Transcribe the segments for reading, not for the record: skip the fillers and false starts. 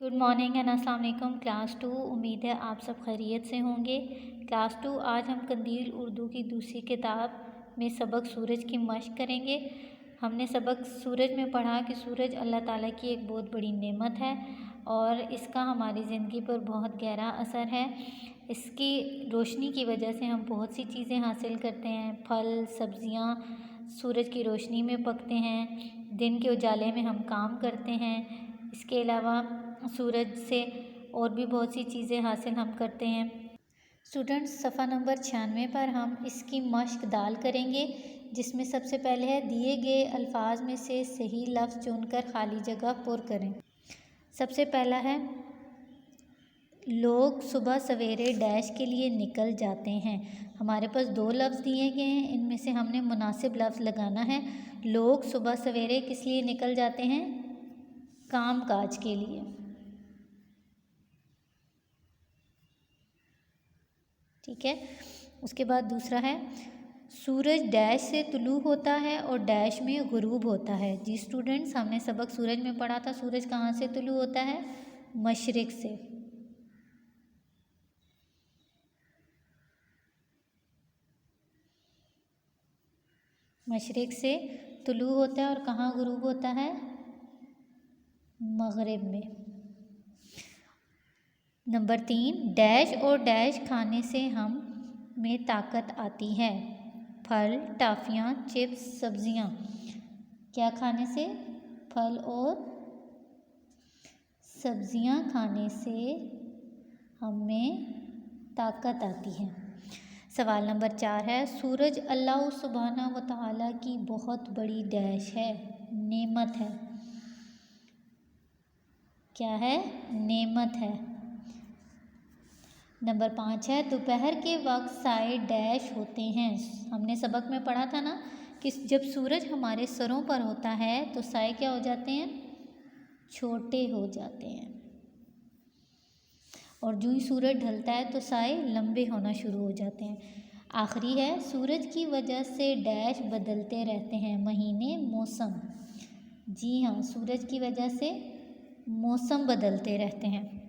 Good morning and अस्सलाम वालेकुम class 2। उम्मीद है आप सब खैरियत से होंगे। क्लास 2 आज हम कंदील उर्दू की दूसरी किताब में सबक सूरज की मश्क करेंगे। हमने सबक सूरज में पढ़ा कि सूरज अल्लाह ताला की एक बहुत बड़ी नेमत है और इसका हमारी ज़िंदगी पर बहुत गहरा असर है। इसकी रोशनी की वजह से हम बहुत सी चीज़ें हासिल करते हैं। फल सब्ज़ियाँ सूरज की रोशनी में पकते हैं, दिन के उजाले में हम काम करते हैं। इसके अलावा सूरज से और भी बहुत सी चीज़ें हासिल हम करते हैं। स्टूडेंट्स, सफ़ा नंबर 96 पर हम इसकी मश्क दाल करेंगे, जिसमें सबसे पहले है दिए गए अल्फाज में से सही लफ्ज़ चुनकर खाली जगह पुर करें। सबसे पहला है लोग सुबह सवेरे डैश के लिए निकल जाते हैं। हमारे पास दो लफ्ज़ दिए गए हैं, इनमें से हमने मुनासिब लफ्ज़ लगाना है। लोग सुबह सवेरे किस लिए निकल जाते हैं? काम काज के लिए। ठीक है। उसके बाद दूसरा है सूरज डैश से तुलू होता है और डैश में गुरूब होता है। जी स्टूडेंट्स, हमने सबक सूरज में पढ़ा था। सूरज कहाँ से तुलू होता है? मशरिक से। मशरिक से तुलू होता है और कहाँ गुरूब होता है? मगरिब में। नंबर 3, डैश और डैश खाने से हम में ताकत आती है। फल, टाफियाँ, चिप्स, सब्जियाँ। क्या खाने से? फल और सब्जियाँ खाने से हमें ताकत आती है। सवाल नंबर 4 है सूरज अल्लाह सुब्हाना व तआला की बहुत बड़ी डैश है, नेमत है। क्या है? नेमत है। नंबर 5 है दोपहर के वक्त साए डैश होते हैं। हमने सबक में पढ़ा था ना कि जब सूरज हमारे सरों पर होता है तो साए क्या हो जाते हैं? छोटे हो जाते हैं। और जो ही सूरज ढलता है तो साए लंबे होना शुरू हो जाते हैं। आखिरी है सूरज की वजह से डैश बदलते रहते हैं, महीने, मौसम। जी हाँ, सूरज की वजह से मौसम बदलते रहते हैं।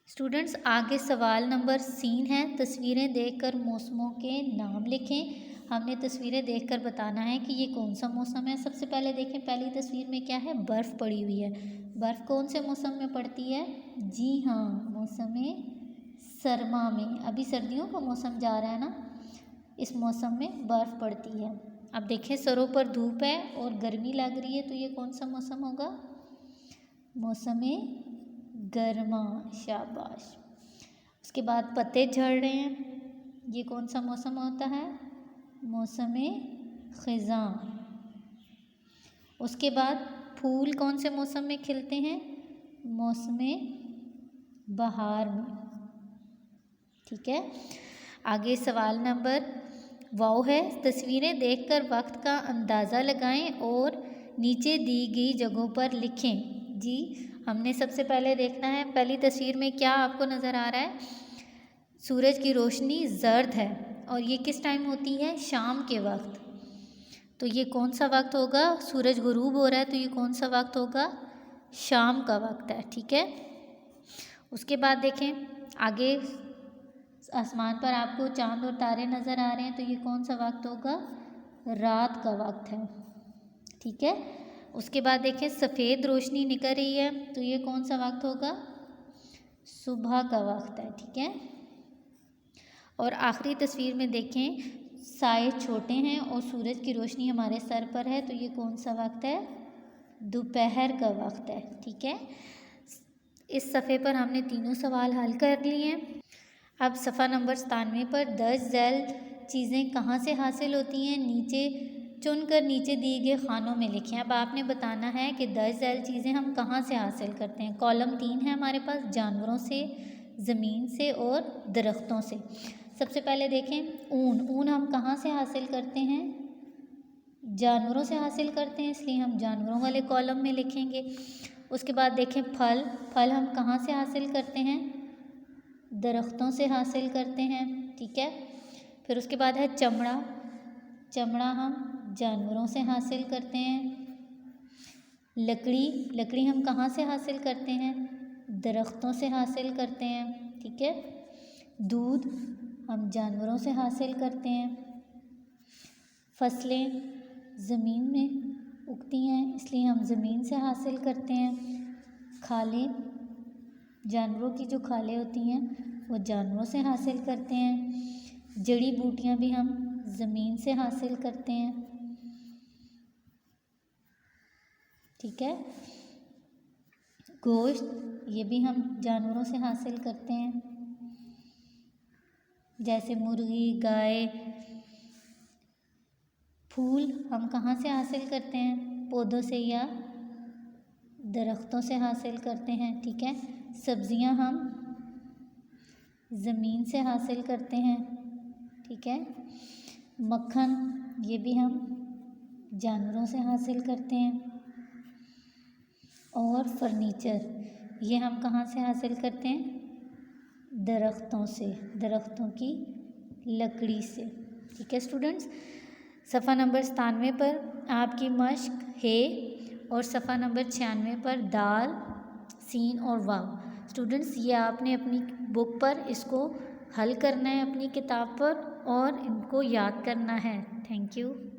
स्टूडेंट्स, आगे सवाल नंबर 3 है तस्वीरें देखकर मौसमों के नाम लिखें। हमने तस्वीरें देखकर बताना है कि ये कौन सा मौसम है। सबसे पहले देखें, पहली तस्वीर में क्या है? बर्फ़ पड़ी हुई है। बर्फ़ कौन से मौसम में पड़ती है? जी हाँ, मौसम सरमा में। अभी सर्दियों का मौसम जा रहा है ना, इस मौसम में बर्फ़ पड़ती है। अब देखें, सरों पर धूप है और गर्मी लग रही है, तो ये कौन सा मौसम होगा? मौसम गर्मा। शाबाश। उसके बाद पत्ते झड़ रहे हैं, ये कौन सा मौसम होता है? मौसम ख़िज़ां। उसके बाद फूल कौन से मौसम में खिलते हैं? मौसम बहार में। ठीक है। आगे सवाल नंबर वाओ है तस्वीरें देखकर वक्त का अंदाज़ा लगाएं और नीचे दी गई जगहों पर लिखें। जी, हमने सबसे पहले देखना है पहली तस्वीर में क्या आपको नज़र आ रहा है? सूरज की रोशनी जर्द है और ये किस टाइम होती है? शाम के वक्त। तो ये कौन सा वक्त होगा? सूरज गुरूब हो रहा है, तो ये कौन सा वक्त होगा? शाम का वक्त है। ठीक है। उसके बाद देखें, आगे आसमान पर आपको चांद और तारे नज़र आ रहे हैं, तो ये कौन सा वक्त होगा? रात का वक्त है। ठीक है। उसके बाद देखें सफ़ेद रोशनी निकल रही है, तो ये कौन सा वक्त होगा? सुबह का वक्त है। ठीक है। और आखिरी तस्वीर में देखें साए छोटे हैं और सूरज की रोशनी हमारे सर पर है, तो ये कौन सा वक्त है? दोपहर का वक्त है। ठीक है। इस सफ़े पर हमने तीनों सवाल हल कर लिए हैं। अब सफ़ा नंबर 97 पर 10 झैल चीज़ें कहाँ से हासिल होती हैं, नीचे चुनकर नीचे दिए गए खानों में लिखें। अब आपने बताना है कि 10 झैल चीज़ें हम कहाँ से हासिल करते हैं। कॉलम 3 है हमारे पास, जानवरों से, ज़मीन से और दरख्तों से। सबसे पहले देखें ऊन हम कहाँ से हासिल करते हैं? जानवरों से हासिल करते हैं, इसलिए हम जानवरों वाले कॉलम में लिखेंगे। उसके बाद देखें फल हम कहाँ से हासिल करते हैं? दरख्तों से हासिल करते हैं। ठीक है। फिर उसके बाद है चमड़ा हम जानवरों से हासिल करते हैं। लकड़ी हम कहाँ से हासिल करते हैं? दरख्तों से हासिल करते हैं, ठीक है। दूध हम जानवरों से हासिल करते हैं। फसलें ज़मीन में उगती हैं, इसलिए हम ज़मीन से हासिल करते हैं। खालें, जानवरों की जो खालें होती हैं वो जानवरों से हासिल करते हैं। जड़ी बूटियाँ भी हम ज़मीन से हासिल करते हैं, ठीक है। गोश्त ये भी हम जानवरों से हासिल करते हैं, जैसे मुर्गी, गाय। फूल हम कहाँ से हासिल करते हैं? पौधों से या दरख्तों से हासिल करते हैं, ठीक है। सब्जियां हम ज़मीन से हासिल करते हैं, ठीक है। मक्खन ये भी हम जानवरों से हासिल करते हैं। और फर्नीचर ये हम कहाँ से हासिल करते हैं? दरख्तों से, दरख्तों की लकड़ी से, ठीक है स्टूडेंट्स। सफ़ा नंबर 97 पर आपकी मश्क है और सफ़ा नंबर 96 पर दाल, सीन और वाव। स्टूडेंट्स ये आपने अपनी बुक पर इसको हल करना है अपनी किताब पर और इनको याद करना है। Thank you.